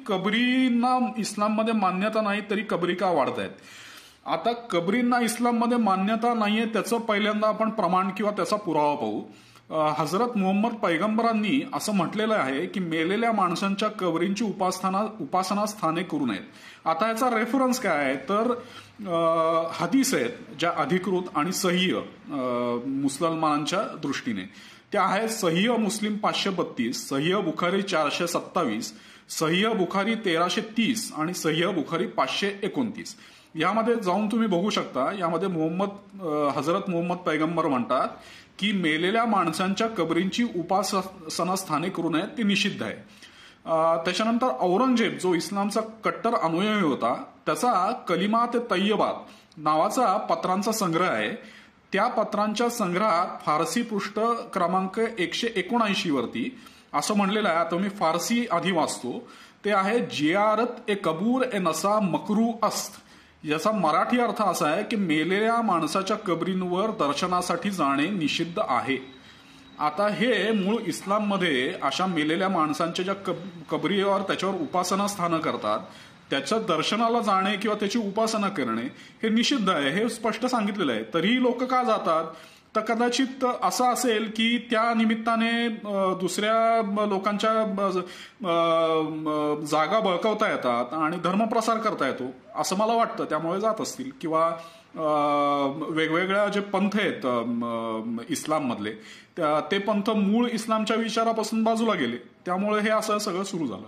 कबरींना इस्लाममध्ये मान्यता नाही तरी कबरी का वाढतायत. आता कबरींना इस्लाममध्ये मान्यता नाहीये त्याचं पहिल्यांदा आपण प्रमाण किंवा त्याचा पुरावा पाहू. हजरत मुहम्मद पैगंबरांनी असं म्हटलेलं आहे की मेलेल्या माणसांच्या कबरींची उपासना स्थाने करू नयेत. आता याचा रेफरन्स काय आहे तर हदीस आहेत ज्या अधिकृत आणि सह्य मुसलमानांच्या दृष्टीने त्या आहेत. सह्य मुस्लिम 532, सह्य बुखारी 427, सह्य बुखारी 1330 आणि सह्य बुखारी 529. यामध्ये जाऊन तुम्ही बघू शकता. यामध्ये हजरत मुहम्मद पैगंबर म्हणतात की मेलेल्या माणसांच्या कबरींची उपासना स्थाने करू नयेत, ते निषिद्ध आहे. त्याच्यानंतर औरंगजेब जो इस्लामचा कट्टर अनुयायी होता त्याचा कलिमात तय्यबात नावाचा पत्रांचा संग्रह आहे. त्या पत्रांच्या संग्रहात फारसी पृष्ठ क्रमांक 179 वरती असं म्हणलेलं आहे. आता मी फारसी आधी वाचतो. ते आहे जियारत ए कबूर ए नसा मकरू अस्त. याचा मराठी अर्थ असा आहे की मेलेल्या माणसाच्या कबरींवर दर्शनासाठी जाणे निषिद्ध आहे. आता हे मूळ इस्लाममध्ये अशा मेलेल्या माणसांच्या ज्या कबरीवर त्याच्यावर उपासना स्थानं करतात त्याच्या दर्शनाला जाणे किंवा त्याची उपासना करणे हे निषिद्ध आहे हे स्पष्ट सांगितलेलं आहे. तरीही लोक का जातात तर कदाचित असं असेल की त्या निमित्ताने दुसऱ्या लोकांच्या जागा बळकावता येतात आणि धर्मप्रसार करता येतो असं मला वाटतं. त्यामुळे जात असतील. किंवा वेगवेगळ्या जे पंथ आहेत इस्लाममधले ते पंथ मूळ इस्लामच्या विचारापासून बाजूला गेले त्यामुळे हे असं सगळं सुरू झालं.